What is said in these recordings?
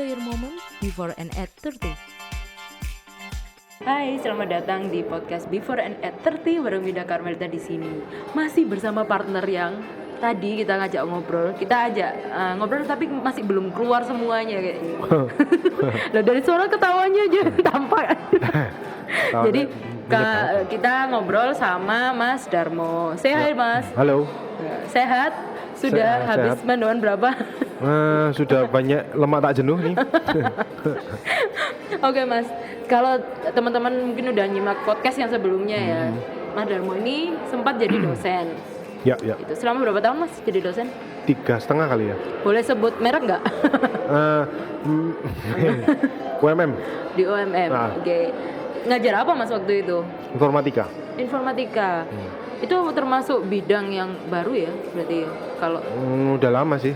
Enjoy your moment before and at 30. Hai, selamat datang di podcast Before and at 30 bareng Winda Karmelita di sini. Masih bersama partner yang tadi kita ngajak ngobrol. Kita ajak ngobrol tapi masih belum keluar semuanya kayaknya. Loh, dari suara ketawanya aja tampak. Jadi kita ngobrol sama Mas Darmo. Sehat Mas? Halo. Sehat? Sudah habis sehat. mendoan berapa? Sudah banyak lemak tak jenuh nih. Oke Mas, kalau teman-teman mungkin udah nyimak podcast yang sebelumnya ya, Mas Darmo ini sempat jadi dosen. Ya. Itu selama berapa tahun Mas jadi dosen? 3,5 kali ya. Boleh sebut merek nggak? UMM. Di UMM. Nah. Oke. Ngajar apa Mas waktu itu? Informatika. Informatika. Itu termasuk bidang yang baru ya, berarti ya? Kalau Udah lama sih.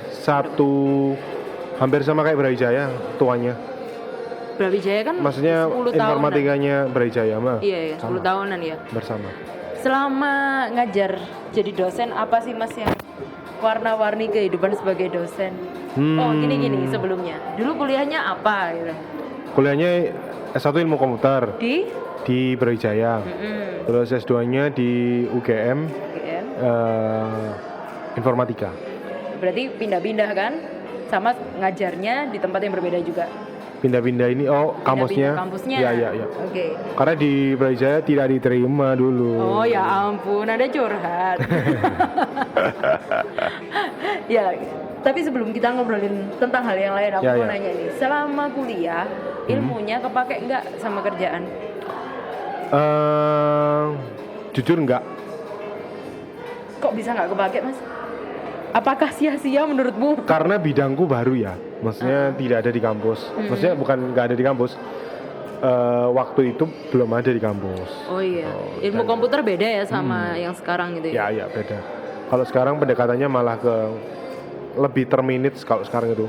Hampir sama kayak Brawijaya tuanya. Brawijaya kan Maksudnya 10 tahunan. informatikanya Brawijaya mah. Iya, 10 tahunan ya. Bersama. Selama ngajar jadi dosen, apa sih Mas yang warna-warni kehidupan sebagai dosen? Oh gini sebelumnya. Dulu kuliahnya apa gitu? Kuliahnya S1 ilmu komputer di Brawijaya. Terus S2-nya di UGM. UGM. Informatika. Berarti pindah-pindah kan? Sama ngajarnya di tempat yang berbeda juga. Pindah-pindah ini kampusnya. Kampusnya. Iya. Oke. Karena di Brawijaya tidak diterima dulu. Oh ya ampun, ada curhat. Ya, tapi sebelum kita ngobrolin tentang hal yang lain, aku mau nanya nih. Selama kuliah, ilmunya kepake nggak sama kerjaan? Jujur enggak. Kok bisa nggak kepake Mas? Apakah sia-sia menurutmu? Karena bidangku baru ya. Maksudnya tidak ada di kampus. Maksudnya bukan nggak ada di kampus. Waktu itu belum ada di kampus. Oh iya. Ilmu komputer beda ya sama yang sekarang gitu ya? Ya beda. Kalau sekarang pendekatannya malah ke lebih terminate kalau sekarang itu.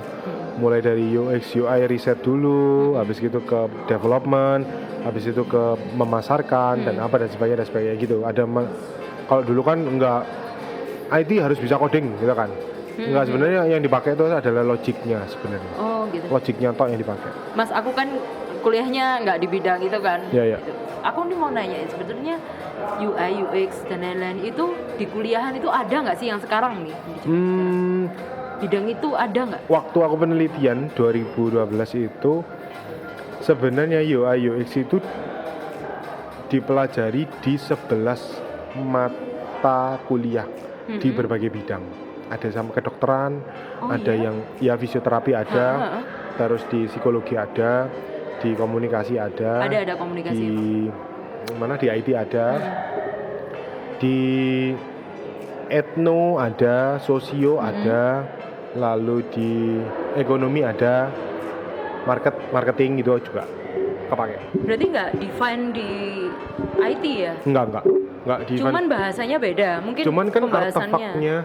Mulai dari UX, UI riset dulu, habis gitu ke development, habis itu ke memasarkan dan apa dan sebagainya gitu. Kalau dulu kan enggak IT harus bisa coding gitu kan. Enggak, sebenarnya yang dipakai itu adalah logiknya sebenarnya. Oh gitu. Logiknya tok yang dipakai. Mas, aku kan kuliahnya nggak di bidang itu kan. Iya. Gitu. Aku nih mau nanya sebetulnya UI, UX dan lain-lain itu di kuliahan itu ada nggak sih yang sekarang nih? Bidang itu ada nggak? Waktu aku penelitian 2012 itu sebenarnya UI UX itu dipelajari di 11 mata kuliah di berbagai bidang. Ada sama kedokteran, ada yang fisioterapi ada, terus di psikologi ada, di komunikasi ada. Ada komunikasi. Di IT ada. Di etno ada, sosio ada, lalu di ekonomi ada, marketing gitu juga kepake. Berarti nggak define di IT ya? Enggak define. Cuman bahasanya beda, mungkin Cuman kan pembahasannya. artefaknya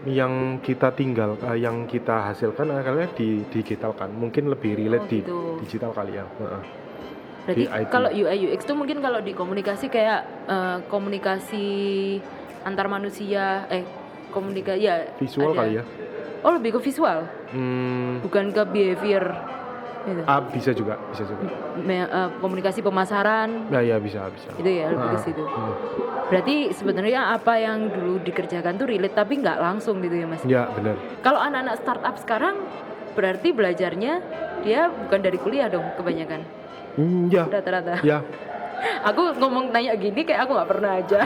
yang kita yang kita hasilkan akhirnya digitalkan, mungkin lebih relate di digital kali ya. Berarti kalau UI UX itu mungkin kalau di komunikasi kayak komunikasi antar manusia, komunikasi ya visual ada. kali ya. Oh, lebih ke visual, bukan ke behavior gitu. Bisa juga. Komunikasi pemasaran. Ya bisa. Itu ya lebih ke situ. Berarti sebenarnya apa yang dulu dikerjakan tuh relate tapi nggak langsung gitu ya Mas? Ya benar. Kalau anak-anak startup sekarang berarti belajarnya dia bukan dari kuliah dong kebanyakan. Ya. Rata-rata. Ya. Aku ngomong tanya gini kayak aku nggak pernah aja.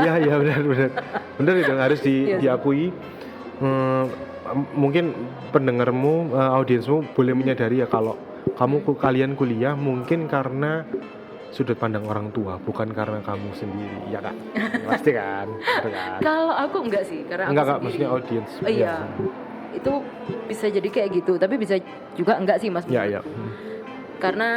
Ya benar itu harus diakui. Mungkin pendengarmu, audiensmu boleh menyadari ya kalau kalian kuliah mungkin karena sudut pandang orang tua, bukan karena kamu sendiri, ya kan? Pasti kan? Kalau aku enggak sih, karena enggak, aku sendiri. maksudnya audiens. Iya. Itu bisa jadi kayak gitu, tapi bisa juga enggak sih Mas. Iya. Karena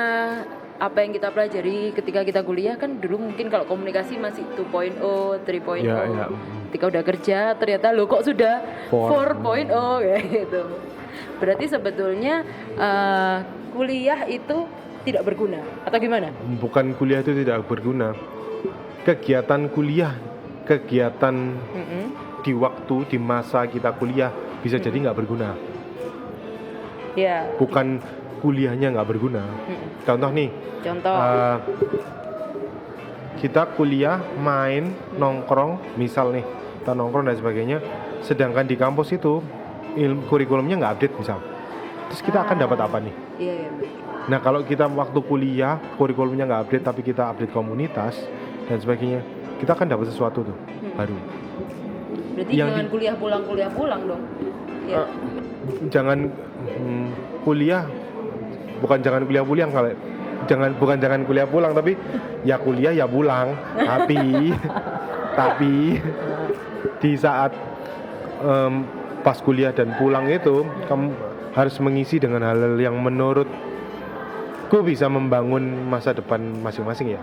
apa yang kita pelajari ketika kita kuliah kan dulu mungkin kalau komunikasi masih 2.0, 3.0. Iya. Ketika udah kerja ternyata lo kok sudah 4.0 kayak gitu. Berarti sebetulnya kuliah itu tidak berguna atau gimana? Bukan kuliah itu tidak berguna. Kegiatan kuliah, di waktu di masa kita kuliah bisa jadi nggak berguna. Iya. bukan kuliahnya nggak berguna. Contoh nih, Contoh. kita kuliah main nongkrong misal nih, kita nongkrong dan sebagainya, sedangkan di kampus itu kurikulumnya nggak update misal, terus kita akan dapat apa nih? Iya. Nah kalau kita waktu kuliah kurikulumnya nggak update tapi kita update komunitas dan sebagainya, kita akan dapat sesuatu tuh baru. Berarti jangan kuliah pulang dong. Ya. Jangan kuliah, bukan jangan kuliah pulang kalau bukan jangan kuliah pulang, tapi ya kuliah ya pulang. tapi di saat pas kuliah dan pulang itu kamu harus mengisi dengan hal-hal yang menurutku bisa membangun masa depan masing-masing ya.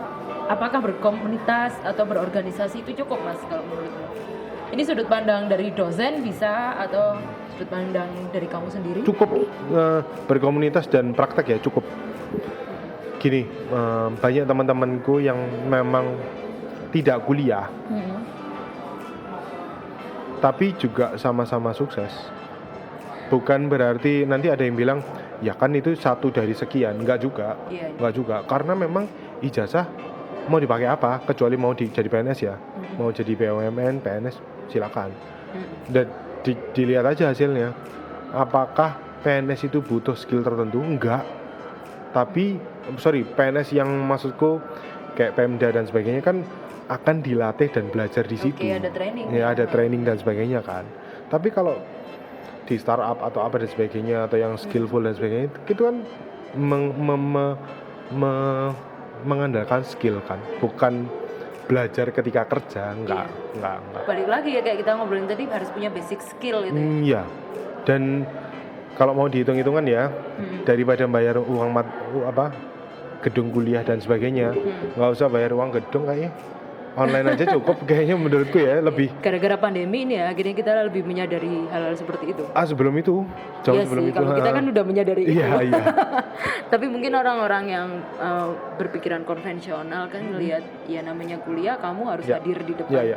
Apakah berkomunitas atau berorganisasi itu cukup, Mas, kalau menurutmu? Ini sudut pandang dari dosen bisa atau sudut pandang dari kamu sendiri? Cukup berkomunitas dan praktek ya cukup. Gini, banyak teman-temanku yang memang tidak kuliah, tapi juga sama-sama sukses. Bukan berarti nanti ada yang bilang, ya kan itu satu dari sekian. Enggak juga, enggak juga. Karena memang ijazah mau dipakai apa? Kecuali mau jadi PNS ya, mau jadi BUMN, PNS, silakan. Dan dilihat aja hasilnya. Apakah PNS itu butuh skill tertentu? Enggak. Tapi, PNS yang maksudku kayak Pemda dan sebagainya kan akan dilatih dan belajar di situ. Ada training. Ya, ada training dan sebagainya kan. Tapi kalau di startup atau apa dan sebagainya atau yang skillful dan sebagainya itu kan mengandalkan skill kan, bukan belajar ketika kerja. Enggak. Balik lagi ya kayak kita ngobrolin tadi, harus punya basic skill itu. Iya. Dan kalau mau dihitung-hitungan ya, daripada bayar uang gedung kuliah dan sebagainya, nggak usah bayar uang gedung kayaknya. Online aja cukup kayaknya menurutku ya, lebih. Gara-gara pandemi ini ya, akhirnya kita lebih menyadari hal-hal seperti itu. Sebelum itu, jauh sebelum itu. Kalau kita kan udah menyadari itu. Iya. Tapi mungkin orang-orang yang berpikiran konvensional kan ngelihat ya namanya kuliah, kamu harus hadir di depan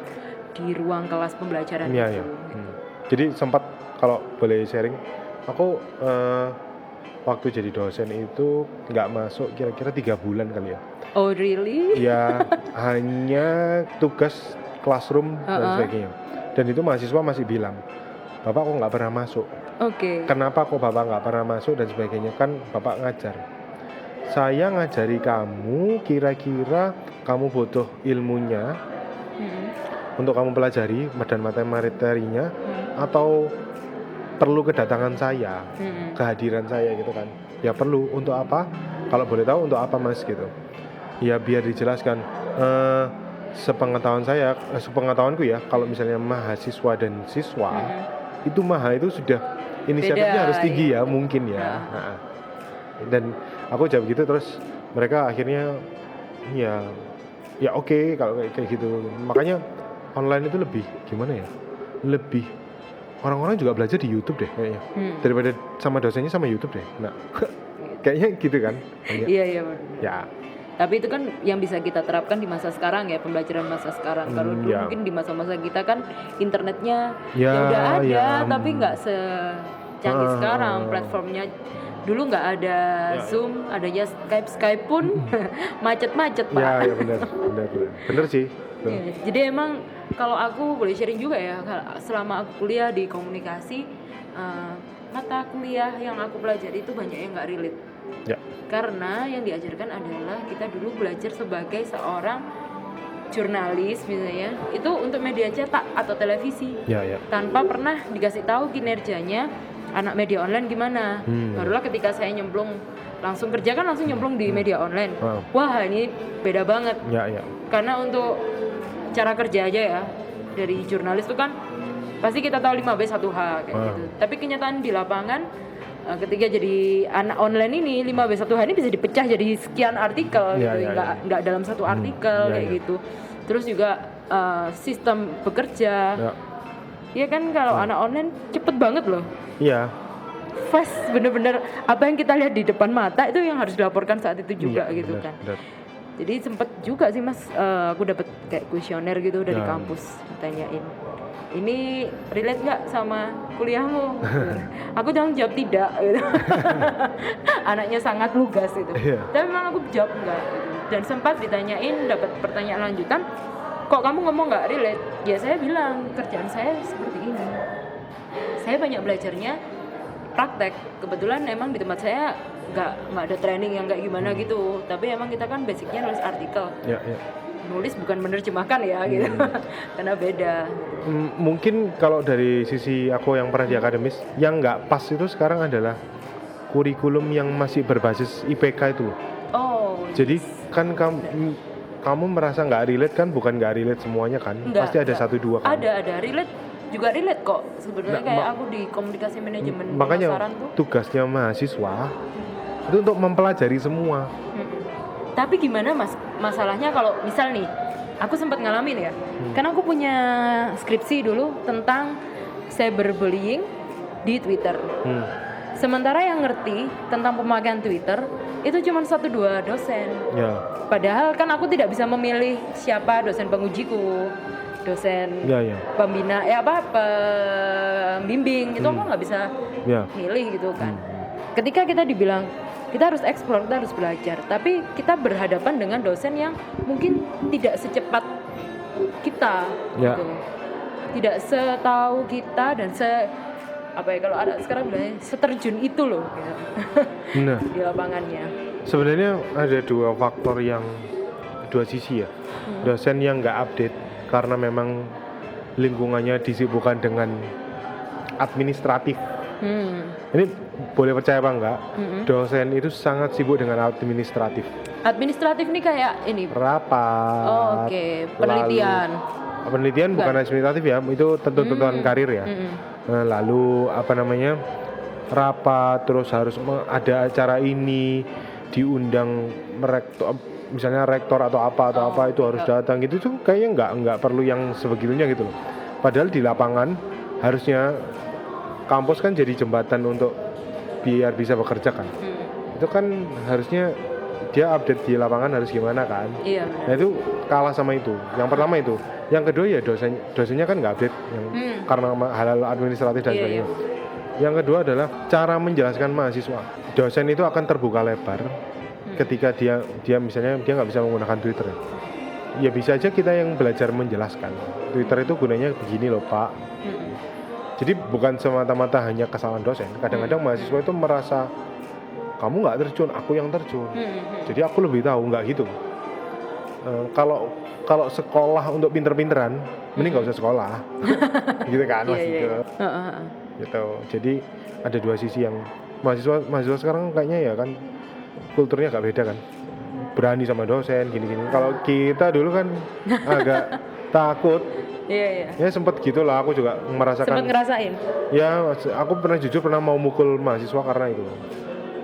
di ruang kelas pembelajaran itu. Jadi sempat, kalau boleh sharing, aku waktu jadi dosen itu nggak masuk kira-kira 3 bulan kali ya. Oh really? Ya hanya tugas classroom dan sebagainya. Dan itu mahasiswa masih bilang, Bapak kok nggak pernah masuk. Oke. Kenapa kok Bapak nggak pernah masuk dan sebagainya, kan Bapak ngajar. Saya ngajari kamu, kira-kira kamu butuh ilmunya untuk kamu pelajari dan materinya, atau perlu kedatangan saya, kehadiran saya gitu kan. Ya perlu, untuk apa? Kalau boleh tahu untuk apa Mas gitu. Ya biar dijelaskan. Sepengetahuanku ya, kalau misalnya mahasiswa dan siswa itu sudah inisiatifnya harus tinggi ya, mungkin ya. Nah, dan aku jawab gitu, terus mereka akhirnya ya oke, kalau kayak gitu. Makanya online itu lebih gimana ya? Lebih orang-orang juga belajar di YouTube deh kayaknya. Daripada sama dosennya sama YouTube deh. Nah, kayaknya gitu kan. Iya. Ya. Tapi itu kan yang bisa kita terapkan di masa sekarang ya, pembelajaran masa sekarang. Kalau dulu mungkin di masa-masa kita kan internetnya udah ada, tapi nggak secanggih sekarang. Platformnya dulu nggak ada Zoom, adanya Skype pun macet-macet Pak. Ya benar sih. Ya, jadi emang kalau aku boleh sharing juga ya, selama aku kuliah di komunikasi, mata kuliah yang aku pelajari itu banyak yang nggak relate. Ya. Karena yang diajarkan adalah kita dulu belajar sebagai seorang jurnalis misalnya, itu untuk media cetak atau televisi. Tanpa pernah dikasih tahu kinerjanya anak media online gimana. Barulah ketika saya nyemplung langsung kerja kan langsung nyemplung di media online. Wah, ini beda banget. Karena untuk cara kerja aja ya, dari jurnalis itu kan pasti kita tahu 5B1H kayak gitu. Tapi kenyataan di lapangan, ketika jadi anak online ini 5B1H ini bisa dipecah jadi sekian artikel gitu. Nggak dalam satu artikel kayak gitu. Terus juga sistem bekerja. Ya kan kalau anak online cepet banget loh. Iya. Fast, bener-bener apa yang kita lihat di depan mata itu yang harus dilaporkan saat itu juga gitu kan. Jadi sempet juga sih Mas, aku dapat kayak kuesioner gitu dari kampus, tanyain ini relate nggak sama kuliahmu? Aku jangan jawab tidak gitu. Anaknya sangat lugas itu. Iya. Tapi memang aku jawab enggak gitu. Dan sempat ditanyain, dapat pertanyaan lanjutan, kok kamu ngomong nggak relate? Ya saya bilang kerjaan saya seperti ini. Saya banyak belajarnya praktek. Kebetulan emang di tempat saya nggak ada training yang kayak gimana gitu. Tapi emang kita kan basicnya nulis artikel. Ya. Nulis bukan menerjemahkan ya gitu. Karena beda. Mungkin kalau dari sisi aku yang pernah di akademis, yang nggak pas itu sekarang adalah kurikulum yang masih berbasis IPK itu. Oh. Jadi kan kamu merasa nggak relate kan? Bukan nggak relate semuanya kan? Enggak, Pasti ada enggak. satu dua kan? Ada relate juga relate kok sebenarnya. Nah, kayak aku di komunikasi manajemen makanya pemasaran tuh. tugasnya mahasiswa itu untuk mempelajari semua. Tapi gimana masalahnya kalau misal nih, aku sempat ngalamin ya. Karena aku punya skripsi dulu tentang cyberbullying di Twitter. Sementara yang ngerti tentang pemakaian Twitter itu cuma 1-2 dosen. Ya. Padahal kan aku tidak bisa memilih siapa dosen pengujiku, dosen Ya. pembina, pembimbing, itu aku nggak bisa Ya. milih gitu kan. Ketika kita dibilang kita harus explore, kita harus belajar, tapi kita berhadapan dengan dosen yang mungkin tidak secepat kita, Ya. gitu. Tidak setahu kita dan kalau ada sekarang bilangnya seterjun itu loh, gitu. Nah, Di lapangannya. sebenarnya ada dua sisi ya. Dosen yang nggak update karena memang lingkungannya disibukkan dengan administratif. Ini boleh percaya apa enggak? Dosen itu sangat sibuk dengan administratif. Administratif nih kayak ini. Rapat. Oh, oke. Penelitian. Penelitian bukan administratif ya, itu tuntutan karir ya. Lalu rapat, terus harus ada acara ini, diundang misalnya rektor atau apa itu harus datang gitu tuh kayaknya nggak perlu yang sebegitunya gitu loh. Padahal di lapangan harusnya kampus kan jadi jembatan untuk biar bisa bekerja kan. Itu kan harusnya dia update di lapangan harus gimana kan. Iya. Nah itu kalah sama itu. Yang pertama itu. Yang kedua ya dosennya kan nggak update karena hal-hal administratif dan sebagainya. Yang kedua adalah cara menjelaskan mahasiswa. Dosen itu akan terbuka lebar ketika dia misalnya dia nggak bisa menggunakan Twitter. Ya bisa aja kita yang belajar menjelaskan. Twitter itu gunanya begini loh Pak. Jadi bukan semata-mata hanya kesalahan dosen. Kadang-kadang mahasiswa itu merasa kamu nggak terjun, aku yang terjun. Jadi aku lebih tahu, nggak gitu. Kalau sekolah untuk pinter-pinteran, mending nggak usah sekolah, gitu kan mas gitu. Gitu. Jadi ada dua sisi yang mahasiswa sekarang kayaknya ya kan kulturnya agak beda kan. Berani sama dosen gini-gini. Kalau kita dulu kan agak takut. Iya. Ya sempat gitulah, aku juga merasakan. Sempat ngerasain. Ya, aku pernah mau mukul mahasiswa karena itu.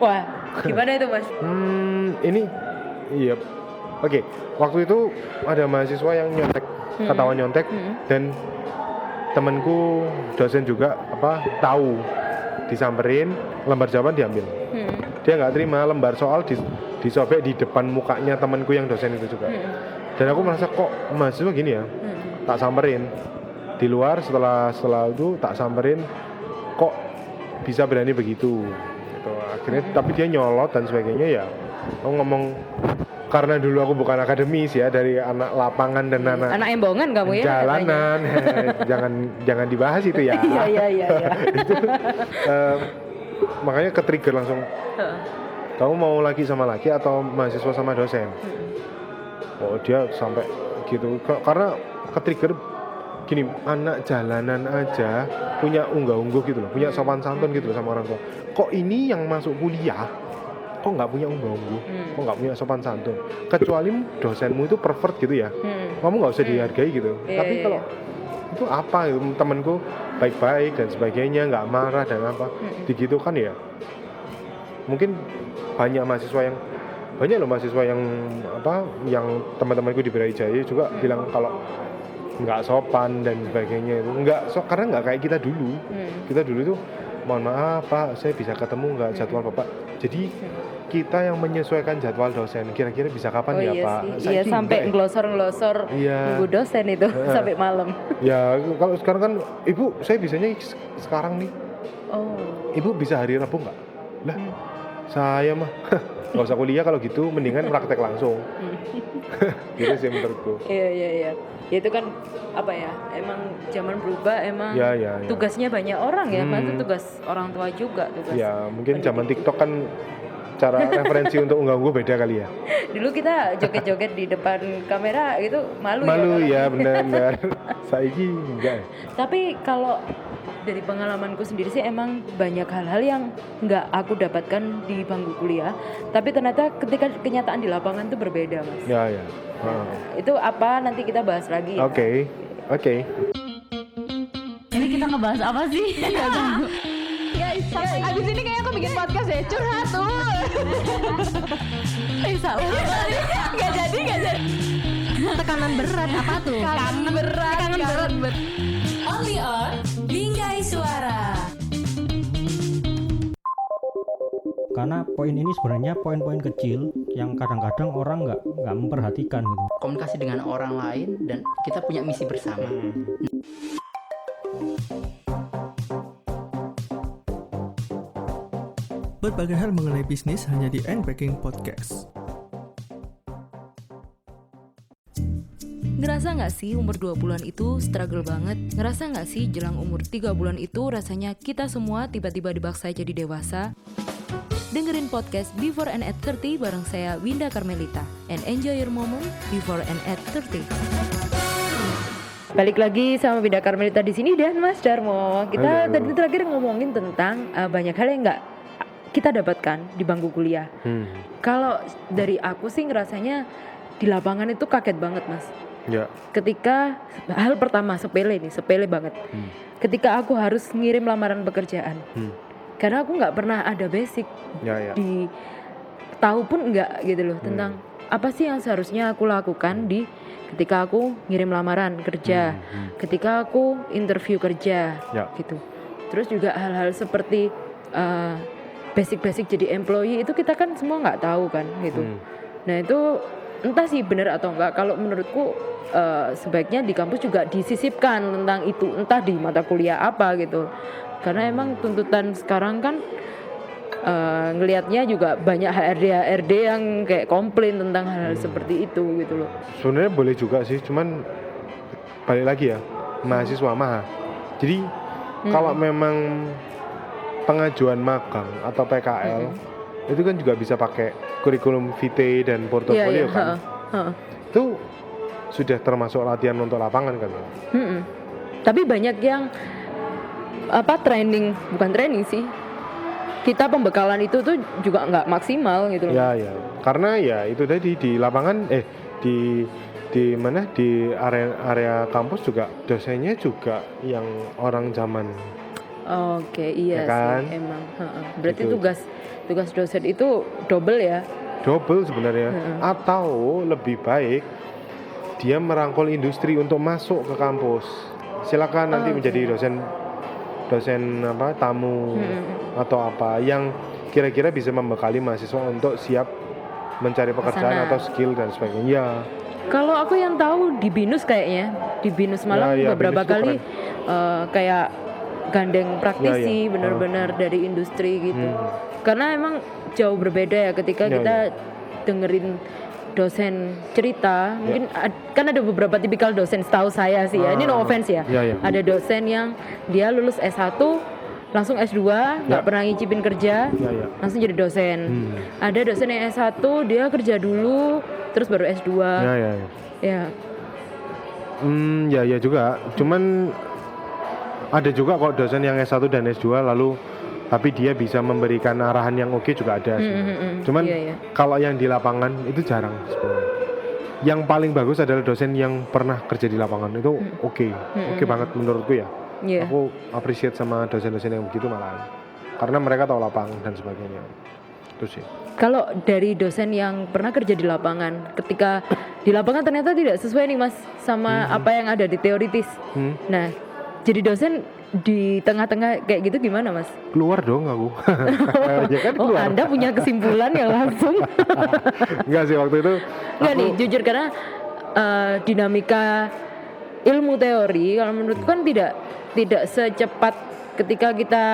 Wah, gimana itu mas? Ini, iya. Oke, waktu itu ada mahasiswa yang nyontek, ketahuan nyontek, dan temanku dosen juga tahu, disamperin, lembar jawaban diambil. Dia nggak terima, lembar soal disobek di depan mukanya temanku yang dosen itu juga. Dan aku merasa kok mahasiswa gini ya. Tak samperin di luar, setelah itu tak samperin, kok bisa berani begitu gitu. Akhirnya tapi dia nyolot dan sebagainya ya. Aku ngomong karena dulu aku bukan akademis ya, dari anak lapangan dan anak embongan kamu ya, jalanan. jangan dibahas itu ya. Iya. Itu makanya ke-trigger langsung. Kamu mau laki sama laki atau mahasiswa sama dosen? Oh dia sampai gitu karena ke-trigger gini, anak jalanan aja punya unggah-ungguh gitu loh, punya sopan santun gitu loh sama orang tua. Kok ini yang masuk kuliah kok nggak punya unggah-ungguh, kok nggak punya sopan santun, kecuali dosenmu itu pervert gitu ya, kamu nggak usah dihargai gitu. Tapi kalau itu apa gitu, temanku baik-baik dan sebagainya, nggak marah dan apa begitu kan ya. Mungkin banyak loh mahasiswa yang yang teman-temanku di Brawijaya juga bilang kalau nggak sopan dan sebagainya itu karena nggak kayak kita dulu. Kita dulu tuh mohon maaf Pak, saya bisa ketemu nggak jadwal Bapak. Jadi kita yang menyesuaikan jadwal dosen. Kira-kira bisa kapan ya iya Pak? sih. Saiki Iya sampai enggak ya? ngelosor-ngelosor Iya. nunggu dosen itu sampai malam. Ya kalau sekarang kan Ibu saya bisanya sekarang nih. Oh. Ibu bisa hari Rabu nggak? Lah saya mah nggak usah kuliah kalau gitu, mendingan praktek langsung. Gitu sih menurutku. Iya. Ya itu kan apa ya? Emang zaman berubah, emang Ya. tugasnya banyak orang ya. Itu tugas orang tua juga tugas. Ya mungkin zaman TikTok kan cara referensi untuk unggah-ungguh beda kali ya. Dulu kita joget-joget di depan kamera gitu malu Ya benar. Saiki enggak. Tapi kalau dari pengalamanku sendiri sih emang banyak hal-hal yang nggak aku dapatkan di bangku kuliah. Tapi ternyata ketika kenyataan di lapangan itu berbeda, Mas. Ya. Itu apa nanti kita bahas lagi. Ya. Oke. Ini kita ngebahas apa sih? Guys, abis ini kayak aku bikin podcast ya, curhat tuh. Gak jadi. Tekanan berat apa tuh? Kangen berat. Only on Bingkai Suara. Karena poin ini sebenarnya poin-poin kecil yang kadang-kadang orang nggak memperhatikan gitu. Komunikasi dengan orang lain dan kita punya misi bersama. Berbagai hal mengenai bisnis hanya di Unpacking Podcast. Ngerasa gak sih umur 20-an itu struggle banget? Ngerasa gak sih jelang umur 3 bulan itu rasanya kita semua tiba-tiba dibaksa jadi dewasa? Dengerin podcast Before and at 30 bareng saya Winda Carmelita. And enjoy your moment before and at 30. Balik lagi sama Winda Carmelita di sini dan Mas Darmo. Kita tadi terakhir ngomongin tentang banyak hal yang nggak kita dapatkan di bangku kuliah. Kalau dari aku sih ngerasanya di lapangan itu kaget banget, Mas. Ya. Ketika hal pertama sepele banget. Ketika aku harus ngirim lamaran pekerjaan. Karena aku nggak pernah ada basic Ya. di tahu pun nggak gitu loh tentang apa sih yang seharusnya aku lakukan di ketika aku ngirim lamaran kerja, ketika aku interview kerja, gitu. Terus juga hal-hal seperti basic-basic jadi employee itu kita kan semua nggak tahu kan gitu. Nah itu entah sih benar atau enggak. Kalau menurutku sebaiknya di kampus juga disisipkan tentang itu, entah di mata kuliah apa gitu. Karena emang tuntutan sekarang kan ngelihatnya juga banyak HRD yang kayak komplain tentang hal-hal seperti itu gitu loh. Sebenarnya boleh juga sih, cuman balik lagi ya, mahasiswa mahal. Jadi kalau memang pengajuan magang atau PKL itu kan juga bisa pakai kurikulum vitae dan portofolio kan. Itu sudah termasuk latihan untuk lapangan kan ya. Tapi banyak yang bukan training sih. Kita pembekalan itu tuh juga nggak maksimal gitu loh. Ya. Karena ya itu tadi di lapangan di mana di area kampus juga dosennya juga yang orang zaman. Oke, iya ya kan? sih emang. Berarti Gitu. tugas dosen itu double ya? Double sebenarnya. Atau lebih baik dia merangkul industri untuk masuk ke kampus. Silakan nanti menjadi dosen tamu atau apa yang kira-kira bisa membekali mahasiswa untuk siap mencari pekerjaan atau skill dan sebagainya. Ya. Kalau aku yang tahu di BINUS kayaknya, di BINUS Malang beberapa BINUS kali kayak gandeng praktisi benar-benar dari industri gitu. Karena emang jauh berbeda ya ketika kita dengerin dosen cerita, mungkin kan ada beberapa tipikal dosen setahu saya sih ya, ini no offense ya. Ada dosen yang dia lulus S1 langsung S2, nggak pernah ngicipin kerja, langsung jadi dosen. Ada dosen yang S1 dia kerja dulu, terus baru S2. Ya juga. Cuman ada juga kok dosen yang S1 dan S2 lalu tapi dia bisa memberikan arahan yang oke juga ada sih. Cuman kalau yang di lapangan itu jarang sebenarnya. Yang paling bagus adalah dosen yang pernah kerja di lapangan itu oke banget menurutku ya. Aku appreciate sama dosen-dosen yang begitu malahan. Karena mereka tahu lapangan dan sebagainya. Itu sih. Kalau dari dosen yang pernah kerja di lapangan, ketika di lapangan ternyata tidak sesuai nih Mas sama apa yang ada di teoritis. Nah, jadi dosen di tengah-tengah kayak gitu gimana Mas? Keluar dong aku. Ya kan Oh keluar. Anda punya kesimpulan yang langsung. Enggak sih waktu itu. Enggak nih jujur karena dinamika ilmu teori kalau menurutku kan tidak secepat ketika kita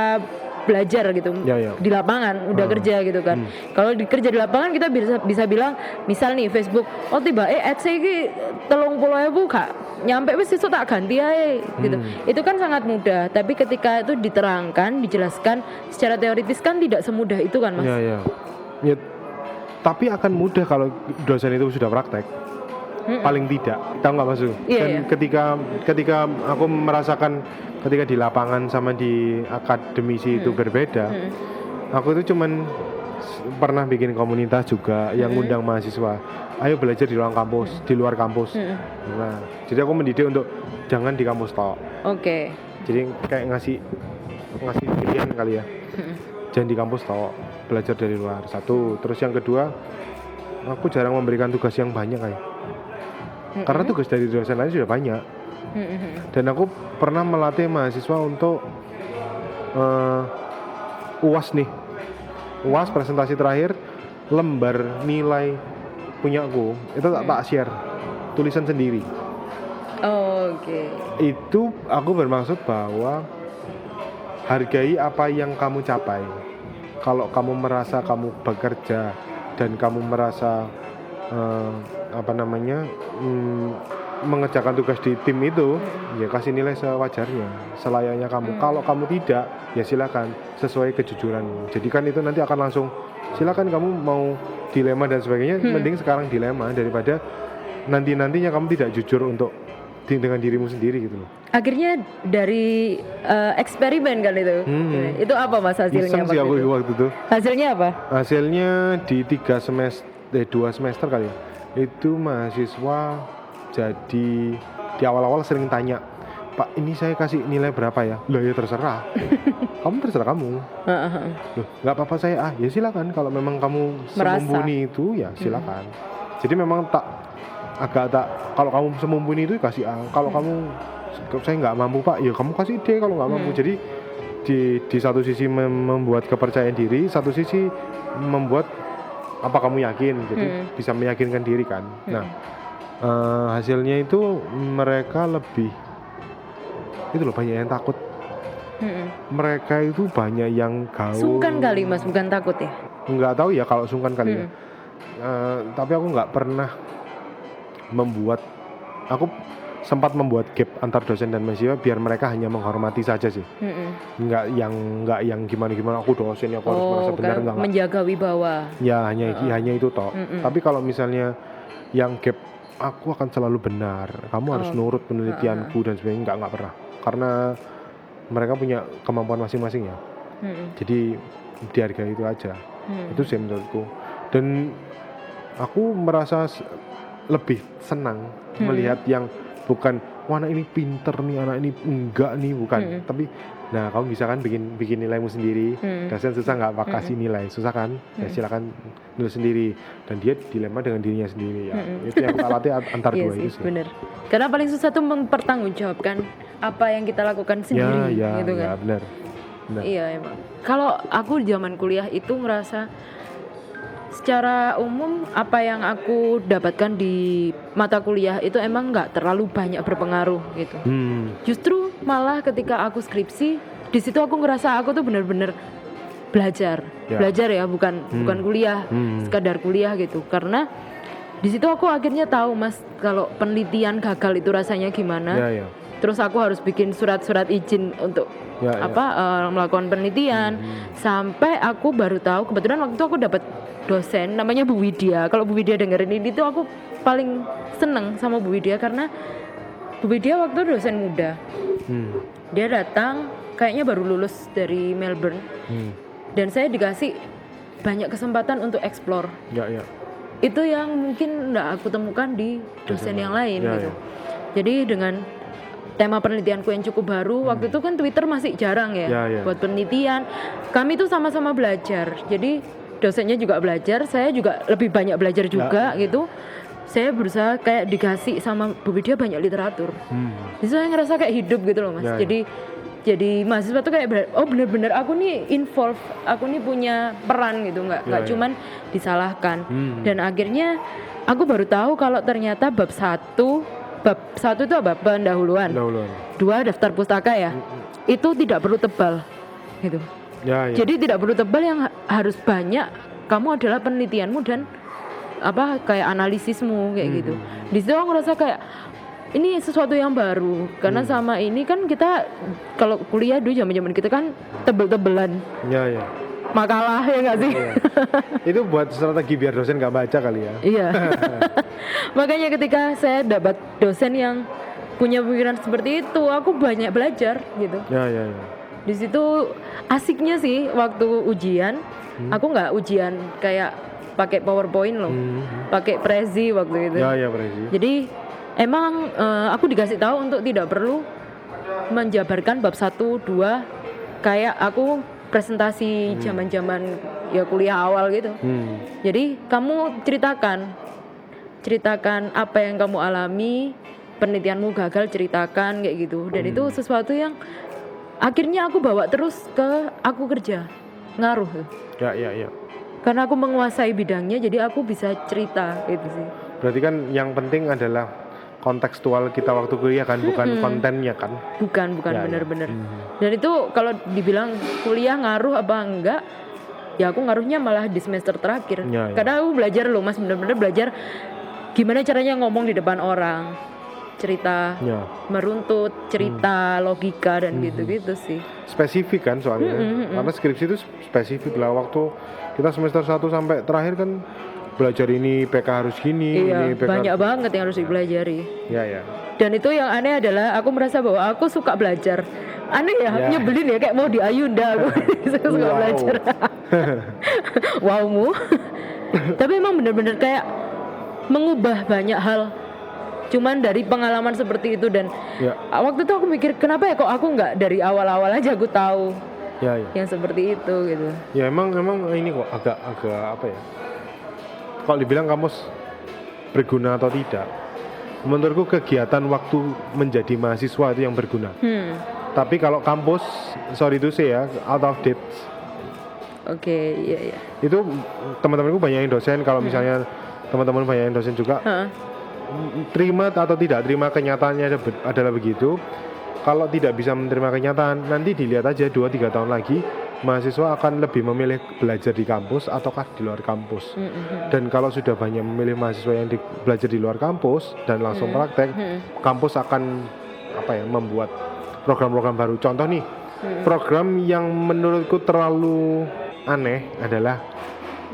belajar gitu Ya. di lapangan udah kerja gitu kan. Kalau kerja di lapangan kita bisa bilang misal nih Facebook, oh tiba ads iki 30.000 gak nyampe wis sesuk tak ganti ae gitu. Itu kan sangat mudah, tapi ketika itu diterangkan, dijelaskan secara teoritis kan tidak semudah itu kan Mas. Ya, tapi akan mudah kalau dosen itu sudah praktek. Paling tidak, tahu nggak maksud? Iya, Dan ketika aku merasakan ketika di lapangan sama di akademisi itu berbeda. Aku itu cuman pernah bikin komunitas juga yang ngundang mahasiswa. Ayo belajar di luar kampus. Nah, jadi aku mendidik untuk jangan di kampus tok. Oke. Jadi kayak ngasih pilihan kali ya. Jangan di kampus tok, belajar dari luar. Satu, terus yang kedua, aku jarang memberikan tugas yang banyak kayak. Karena tugas dari dosen lain sudah banyak. Dan aku pernah melatih mahasiswa untuk UAS nih. UAS presentasi terakhir lembar nilai punyaku itu tak share tulisan sendiri. Oke. Itu aku bermaksud bahwa hargai apa yang kamu capai. Kalau kamu merasa kamu bekerja dan kamu merasa mengerjakan tugas di tim itu, ya kasih nilai sewajarnya, selayaknya kamu. Kalau kamu tidak, ya silakan sesuai kejujuran. Jadi kan itu nanti akan langsung silakan kamu mau dilema dan sebagainya. Mending sekarang dilema daripada nantinya kamu tidak jujur untuk dengan dirimu sendiri gitu loh. Akhirnya dari eksperimen kan itu. Itu apa Mas hasilnya? Iseng sih aku waktu itu. Hasilnya apa? Hasilnya di 2 semester kali ya. Itu mahasiswa jadi di awal-awal sering tanya, Pak ini saya kasih nilai berapa ya? Lah ya terserah. Terserah kamu. Loh nggak apa-apa saya ya silakan. Kalau memang kamu semumpuni itu ya silakan. Jadi memang kalau kamu semumpuni itu kasih A. Kalau kamu saya nggak mampu Pak, ya kamu kasih D kalau nggak mampu. Jadi di satu sisi membuat kepercayaan diri, satu sisi membuat apa kamu yakin, jadi bisa meyakinkan diri kan. Nah hasilnya itu mereka lebih itu loh, banyak yang takut. Mereka itu banyak yang gaul. Sungkan kali Mas, bukan takut ya? Nggak tahu ya kalau sungkan kali ya. Tapi aku nggak pernah aku sempat membuat gap antar dosen dan mahasiswa biar mereka hanya menghormati saja sih. Nggak yang gimana aku dosen aku harus merasa benar, enggak. Menjaga wibawa. Ya hanya itu toh. Tapi kalau misalnya yang gap aku akan selalu benar, kamu harus nurut penelitianku dan sebagainya, nggak pernah. Karena mereka punya kemampuan masing-masing ya. Jadi dihargai itu aja. Itu sih menurutku. Dan aku merasa lebih senang melihat yang bukan wah anak ini pinter nih, anak ini enggak nih, bukan. Tapi nah kamu bisa kan bikin nilaimu sendiri. Dosen susah nggak pak kasih nilai, susah kan? Ya silakan nulis sendiri. Dan dia dilema dengan dirinya sendiri ya. Itu yang kita latih antar dua itu sih. Bener. Karena paling susah tuh mempertanggungjawabkan apa yang kita lakukan sendiri, gitu kan? Ya benar. Iya emang. Kalau aku zaman kuliah itu ngerasa secara umum apa yang aku dapatkan di mata kuliah itu emang nggak terlalu banyak berpengaruh gitu. Justru malah ketika aku skripsi di situ aku ngerasa aku tuh bener-bener belajar ya, bukan kuliah, sekadar kuliah gitu. Karena di situ aku akhirnya tahu Mas kalau penelitian gagal itu rasanya gimana. Terus aku harus bikin surat-surat izin untuk melakukan penelitian. Sampai aku baru tahu, kebetulan waktu itu aku dapat dosen namanya Bu Widya. Kalau Bu Widya dengerin ini tuh aku paling seneng sama Bu Widya karena Bu Widya waktu itu dosen muda. Dia datang kayaknya baru lulus dari Melbourne. Dan saya dikasih banyak kesempatan untuk explore. Itu yang mungkin nggak aku temukan di dosen yang lain gitu. Jadi dengan tema penelitianku yang cukup baru, waktu itu kan Twitter masih jarang ya buat penelitian. Kami tuh sama-sama belajar. Jadi dosennya juga belajar, saya juga lebih banyak belajar juga gitu. Saya berusaha kayak dikasih sama Bu Widya banyak literatur. Jadi saya ngerasa kayak hidup gitu loh Mas. Jadi jadi mahasiswa tuh kayak bener-bener aku nih involve, aku nih punya peran gitu, nggak cuman disalahkan. Dan akhirnya aku baru tahu kalau ternyata bab 1 itu apa? Pendahuluan. 2 daftar pustaka ya. Itu tidak perlu tebal gitu. Ya. Jadi tidak perlu tebal, yang harus banyak kamu adalah penelitianmu dan kayak analisismu kayak gitu. Di situ aku ngerasa kayak ini sesuatu yang baru, karena sama ini kan kita kalau kuliah dulu zaman kita kan tebel-tebelan Ya. makalah, ya nggak sih? Iya. Itu buat strategi biar dosen nggak baca kali ya. Iya. Makanya ketika saya dapat dosen yang punya pemikiran seperti itu, aku banyak belajar gitu. Ya. Di situ asiknya sih waktu ujian, aku nggak ujian kayak pakai PowerPoint loh, pakai Prezi waktu itu. Ya, Prezi. Jadi emang aku dikasih tahu untuk tidak perlu menjabarkan bab 1, 2 kayak aku presentasi zaman-zaman ya kuliah awal gitu. Jadi kamu ceritakan apa yang kamu alami, penelitianmu gagal ceritakan kayak gitu. Dan itu sesuatu yang akhirnya aku bawa terus ke aku kerja, ngaruh. Ya. Karena aku menguasai bidangnya, jadi aku bisa cerita gitu sih. Berarti kan yang penting adalah kontekstual kita waktu kuliah kan, bukan kontennya kan. Bukan Ya. benar-benar. Dan itu kalau dibilang kuliah ngaruh apa enggak, ya aku ngaruhnya malah di semester terakhir. Ya. Karena aku belajar loh Mas, benar-benar belajar gimana caranya ngomong di depan orang, cerita meruntut, cerita logika dan gitu-gitu sih. Spesifik kan soalnya. Karena skripsi itu spesifik lah. Waktu kita semester 1 sampai terakhir kan belajar ini PK harus gini, Iya, ini PK banyak banget yang harus dipelajari. Ya. Dan itu yang aneh adalah aku merasa bahwa aku suka belajar. Aneh ya, nyebelin ya, kayak mau di Ayunda aku suka belajar. Wowmu. Tapi emang bener-bener kayak mengubah banyak hal. Cuman dari pengalaman seperti itu, dan waktu itu aku mikir kenapa ya kok aku nggak dari awal-awal aja aku tahu yang seperti itu gitu. Ya emang ini kok agak apa ya? Kalau dibilang kampus berguna atau tidak, menurutku kegiatan waktu menjadi mahasiswa itu yang berguna. Tapi kalau kampus, sorry to say ya, out of date. Oke, iya. Itu teman-temanku banyak yang dosen. Kalau misalnya teman-teman banyak yang dosen juga, terima atau tidak terima kenyataannya adalah begitu. Kalau tidak bisa menerima kenyataan, nanti dilihat aja 2-3 tahun lagi mahasiswa akan lebih memilih belajar di kampus ataukah di luar kampus. Dan kalau sudah banyak memilih mahasiswa yang belajar di luar kampus dan langsung praktek, kampus akan membuat program-program baru. Contoh nih, program yang menurutku terlalu aneh adalah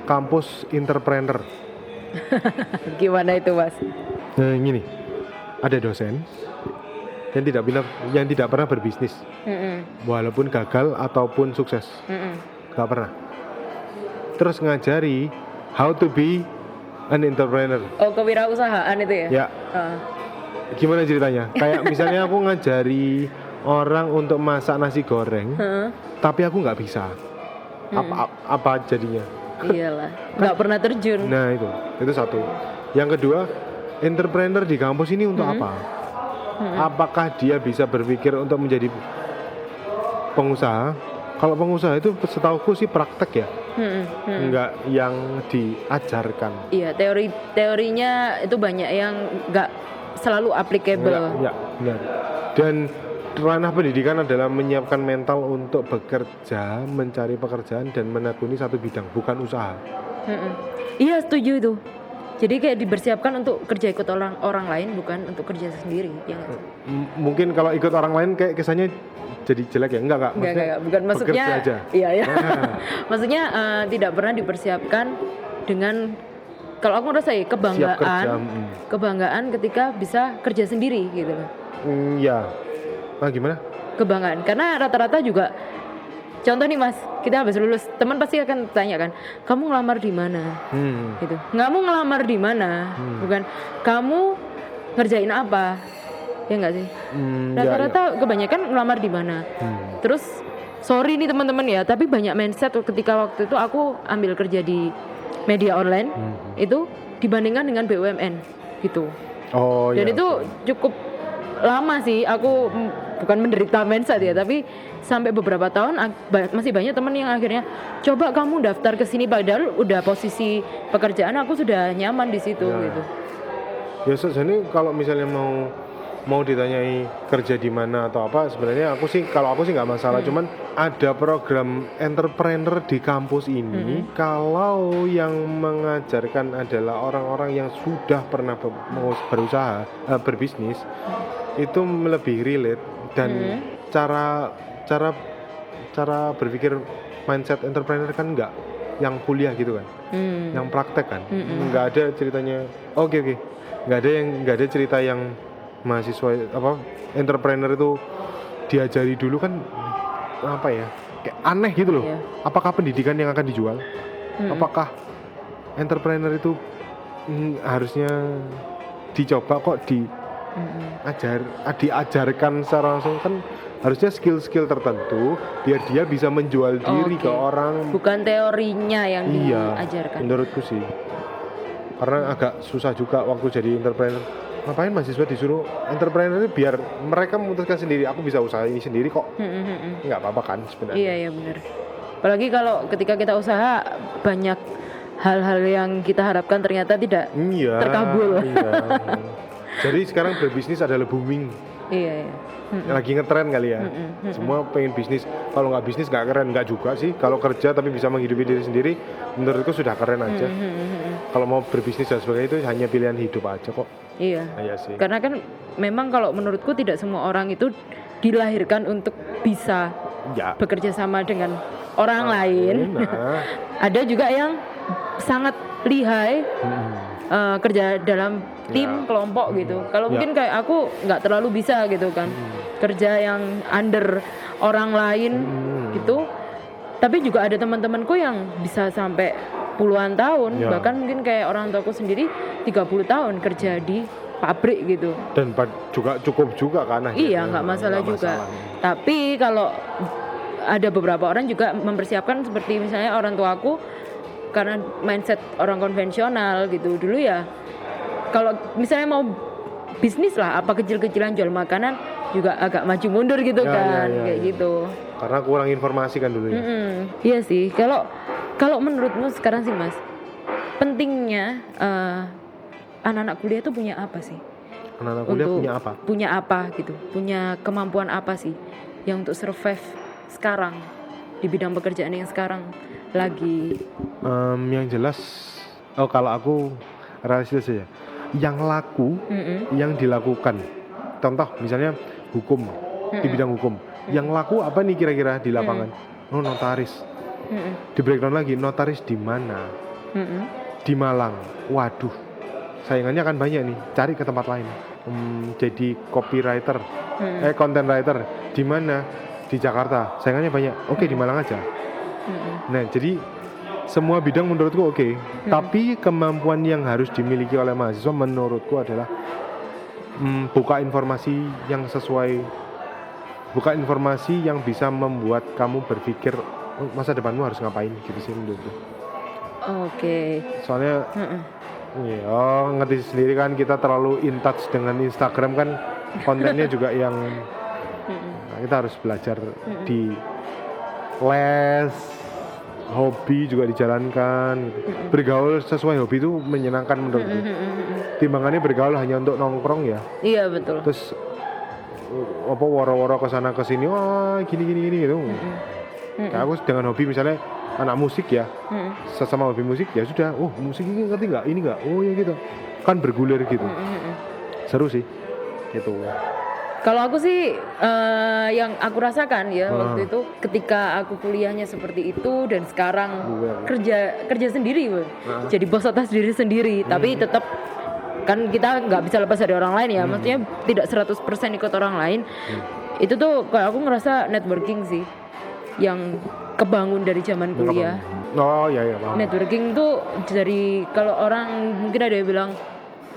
kampus entrepreneur. Gimana itu Mas? Nah gini, ada dosen yang tidak pernah berbisnis, walaupun gagal ataupun sukses, nggak pernah. Terus ngajari how to be an entrepreneur. Oh, kewirausahaan itu ya? Ya. Gimana ceritanya? Kayak misalnya aku ngajari orang untuk masak nasi goreng, tapi aku nggak bisa. Apa jadinya? Iyalah, nggak pernah terjun. Nah itu satu. Yang kedua, entrepreneur di kampus ini untuk apa? Apakah dia bisa berpikir untuk menjadi pengusaha? Kalau pengusaha itu setauku sih praktek ya, enggak yang diajarkan. Iya, teorinya itu banyak yang enggak selalu applicable. Ya, benar. Dan ranah pendidikan adalah menyiapkan mental untuk bekerja, mencari pekerjaan dan menekuni satu bidang, bukan usaha. Iya, setuju itu. Jadi kayak dipersiapkan untuk kerja ikut orang lain, bukan untuk kerja sendiri. Ya, mungkin kalau ikut orang lain kayak kesannya jadi jelek ya? Enggak. Bukan maksudnya. Aja. Iya. Maksudnya tidak pernah dipersiapkan dengan, kalau aku merasa ya, kebanggaan ketika bisa kerja sendiri gitu. Iya. Gimana? Kebanggaan, karena rata-rata juga. Contoh nih Mas, kita habis lulus, teman pasti akan tanya kan, kamu ngelamar di mana? Gitu. Kamu ngelamar di mana? Bukan kamu ngerjain apa? Ya nggak sih? Rata-rata kebanyakan ngelamar di mana? Terus, sorry nih teman-teman ya, tapi banyak mindset ketika waktu itu aku ambil kerja di media online itu dibandingkan dengan BUMN gitu. Oh. Dan itu cukup lama sih aku bukan menderita mindset ya, tapi sampai beberapa tahun masih banyak teman yang akhirnya coba kamu daftar ke sini padahal udah posisi pekerjaan aku sudah nyaman di situ gitu. Ya sebenarnya kalau misalnya mau ditanyai kerja di mana atau apa, sebenarnya aku sih nggak masalah, cuman ada program entrepreneur di kampus ini kalau yang mengajarkan adalah orang-orang yang sudah pernah berusaha berbisnis, itu lebih relate dan cara berpikir mindset entrepreneur kan nggak yang kuliah gitu kan, yang praktek kan, nggak ada ceritanya. Oke. Nggak ada cerita yang mahasiswa entrepreneur itu diajari dulu kan, apa ya, kayak aneh gitu loh. Apakah pendidikan yang akan dijual? Apakah entrepreneur itu harusnya dicoba kok diajarkan secara langsung? Kan harusnya skill-skill tertentu biar dia bisa menjual diri ke orang, bukan teorinya yang diajarkan. Menurutku sih, karena agak susah juga waktu jadi entrepreneur. Ngapain mahasiswa disuruh entrepreneur itu biar mereka memutuskan sendiri, aku bisa usaha ini sendiri kok. Nggak apa-apa kan sebenarnya. Iya benar. Apalagi kalau ketika kita usaha banyak hal-hal yang kita harapkan ternyata tidak terkabul. Iya. Jadi sekarang berbisnis adalah booming. Iya. Lagi ngetren kali ya. Semua pengen bisnis. Kalau nggak bisnis nggak keren, nggak juga sih. Kalau kerja tapi bisa menghidupi diri sendiri, menurutku sudah keren aja. Kalau mau berbisnis dan sebagainya itu hanya pilihan hidup aja kok. Iya. Iya sih. Karena kan memang kalau menurutku tidak semua orang itu dilahirkan untuk bisa bekerja sama dengan orang lain. Ada juga yang sangat lihai kerja dalam tim kelompok gitu. Kalau mungkin kayak aku nggak terlalu bisa gitu kan, kerja yang under orang lain gitu. Tapi juga ada teman-temanku yang bisa sampai puluhan tahun, bahkan mungkin kayak orang tuaku sendiri 30 tahun kerja di pabrik gitu. Dan juga cukup juga kan? Iya, nggak masalah juga. Tapi kalau ada beberapa orang juga mempersiapkan seperti misalnya orang tuaku, karena mindset orang konvensional gitu dulu ya, kalau misalnya mau bisnis lah apa kecil-kecilan jual makanan juga agak maju mundur gitu kayak gitu. Karena kurang informasi kan dulu ya. Iya sih. Kalau menurutmu sekarang sih Mas, pentingnya anak-anak kuliah itu punya apa sih? Anak-anak kuliah punya apa? Punya apa gitu? Punya kemampuan apa sih yang untuk survive sekarang di bidang pekerjaan yang sekarang lagi? Yang jelas, kalau aku realistis ya, yang laku, yang dilakukan. Contoh misalnya hukum, di bidang hukum, yang laku apa nih kira-kira di lapangan? Notaris. Di breakdown lagi, notaris di mana? Di Malang. Waduh, saingannya kan banyak nih. Cari ke tempat lain. Jadi copywriter, content writer di mana? Di Jakarta. Saingannya banyak. Oke, di Malang aja. Nah, jadi semua bidang menurutku oke. Tapi kemampuan yang harus dimiliki oleh mahasiswa menurutku adalah buka informasi yang sesuai, buka informasi yang bisa membuat kamu berpikir masa depanmu harus ngapain gitu sih menurutku. Oke. Soalnya ngerti sendiri kan, kita terlalu in touch dengan Instagram kan, kontennya juga yang kita harus belajar di les, hobi juga dijalankan. Bergaul sesuai hobi itu menyenangkan menurutku. Timbangannya bergaul hanya untuk nongkrong ya. Iya betul. Terus woro-woro kesana kesini, wah gini gitu. Kayak aku dengan hobi misalnya anak musik ya, sesama hobi musik ya sudah. Oh musik ini ngerti nggak? Ini nggak? Oh ya gitu. Kan bergulir gitu. Seru sih. Gitu. Kalau aku sih yang aku rasakan ya waktu itu ketika aku kuliahnya seperti itu dan sekarang kerja sendiri, jadi bos atas diri sendiri. Tapi tetap kan kita nggak bisa lepas dari orang lain ya. Maksudnya tidak 100% ikut orang lain. Itu tuh kalau aku ngerasa networking sih yang kebangun dari zaman kuliah. Oh iya paham. Networking tuh dari kalau orang mungkin ada yang bilang,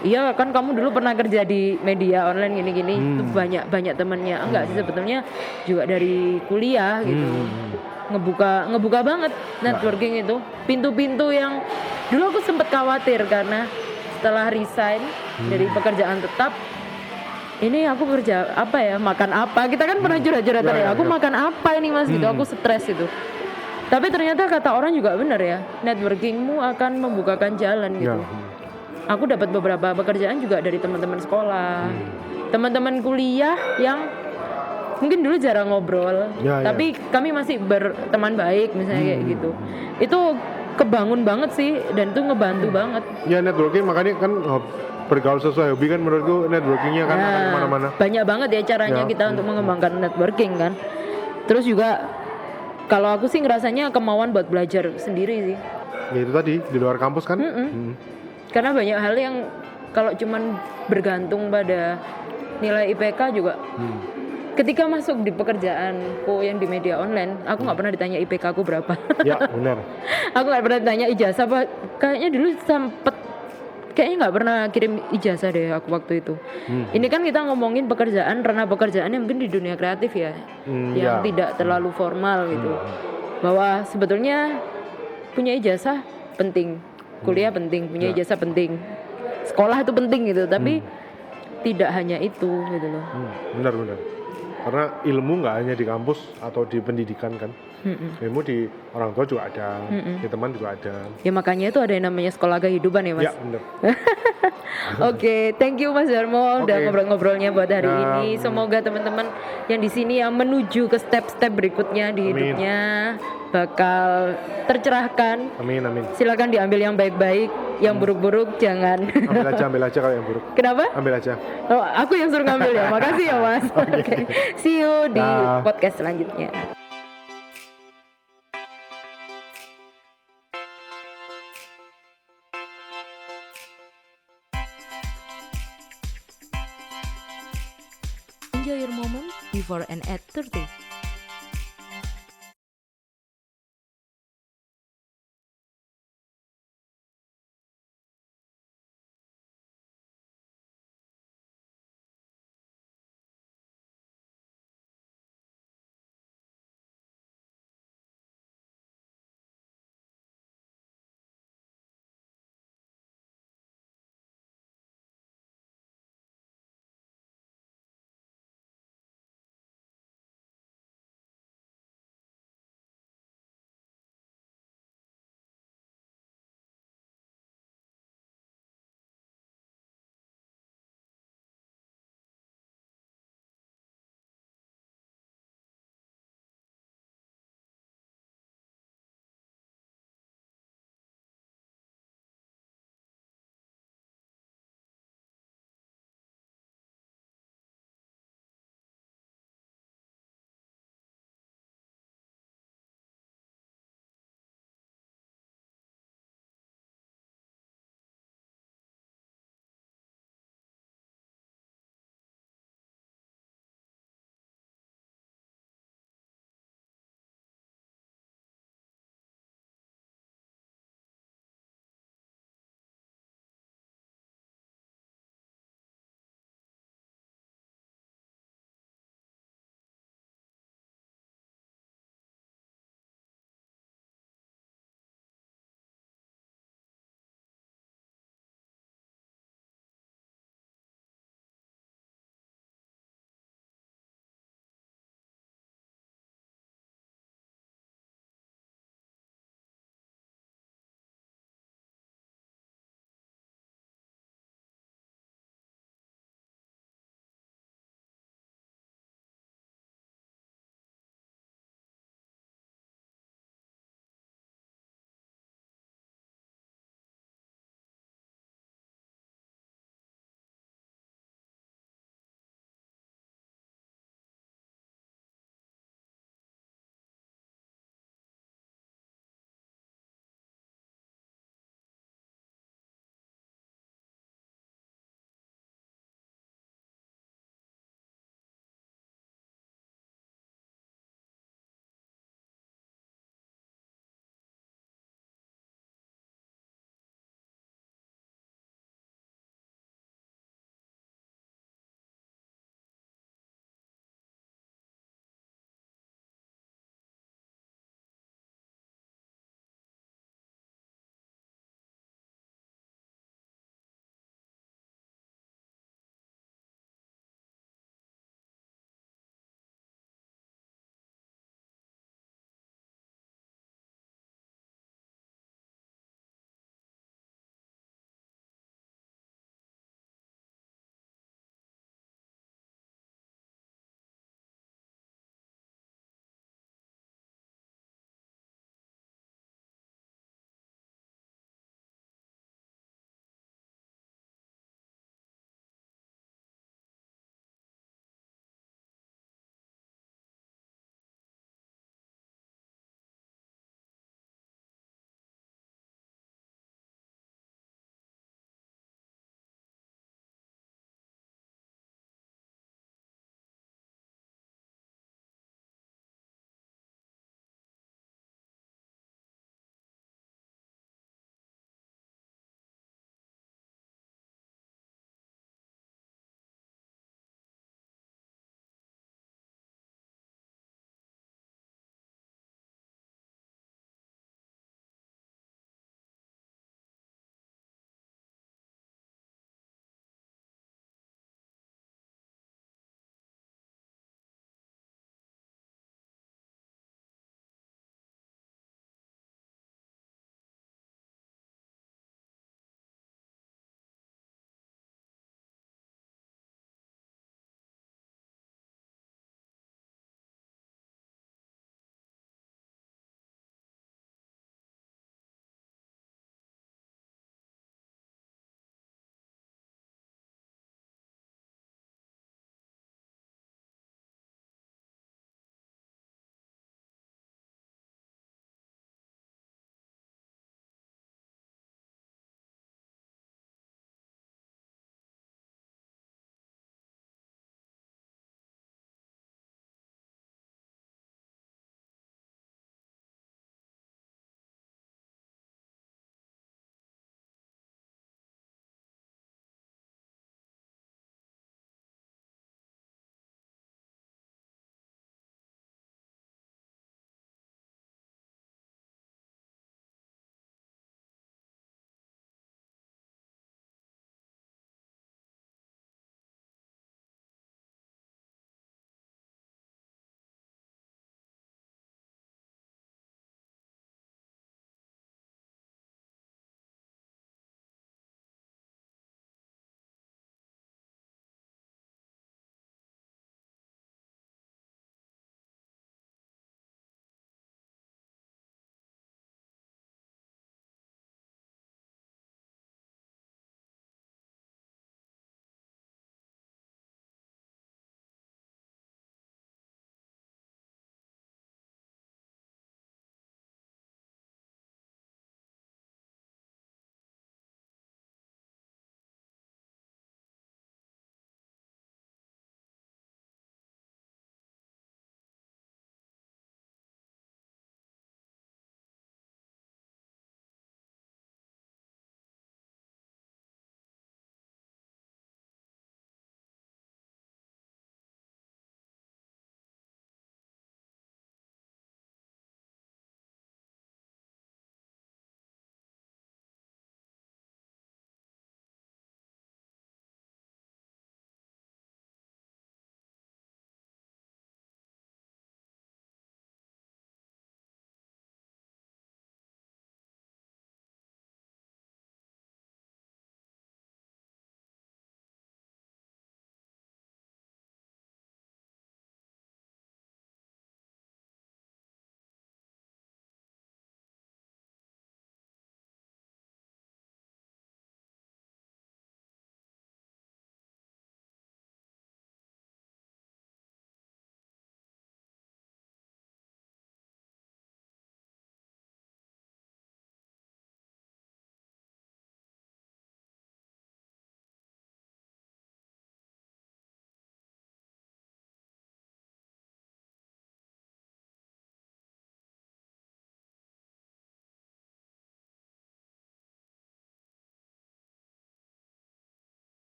iya kan kamu dulu pernah kerja di media online gini-gini, itu banyak temennya. Enggak sih, sebetulnya juga dari kuliah gitu. Ngebuka banget networking itu. Pintu-pintu yang dulu aku sempat khawatir karena setelah resign dari pekerjaan tetap, ini aku kerja apa ya, makan apa, kita kan pernah curhat-curhat tadi, aku makan apa ini mas gitu, aku stres itu. Tapi ternyata kata orang juga benar ya, networkingmu akan membukakan jalan gitu. Aku dapat beberapa pekerjaan juga dari teman-teman sekolah, teman-teman kuliah yang mungkin dulu jarang ngobrol, tapi kami masih berteman baik misalnya kayak gitu. Itu kebangun banget sih dan itu ngebantu banget. Ya networking makanya kan bergaul sesuai hobi kan menurutku networkingnya kan akan kemana-mana. Banyak banget ya caranya kita untuk mengembangkan networking kan. Terus juga kalau aku sih ngerasanya kemauan buat belajar sendiri sih. Ya itu tadi di luar kampus kan. Karena banyak hal yang kalau cuman bergantung pada nilai IPK juga. Ketika masuk di pekerjaanku yang di media online, aku nggak pernah ditanya IPK aku berapa. Ya benar. Aku nggak pernah ditanya ijazah apa. Kayaknya dulu kayaknya nggak pernah kirim ijazah deh aku waktu itu. Ini kan kita ngomongin pekerjaan, ranah pekerjaan yang mungkin di dunia kreatif ya, yang tidak terlalu formal gitu. Bahwa sebetulnya punya ijazah penting, kuliah penting, punya ijazah penting, sekolah itu penting gitu. Tapi tidak hanya itu gitu loh. Benar. Karena ilmu nggak hanya di kampus atau di pendidikan kan, ilmu di orang tua juga ada, di teman juga ada. Ya makanya itu ada yang namanya sekolah kehidupan ya mas. Ya benar. Oke, thank you Mas Darmo udah ngobrol-ngobrolnya buat hari ini. Semoga teman-teman yang di sini yang menuju ke step-step berikutnya di hidupnya bakal tercerahkan. Amin. Silakan diambil yang baik-baik, yang buruk-buruk jangan. Ambil aja kalau yang buruk. Kenapa? Ambil aja. Oh, aku yang suruh ngambil ya. Makasih ya Mas. Oke. See you di podcast selanjutnya. Enjoy your moment before and at 30.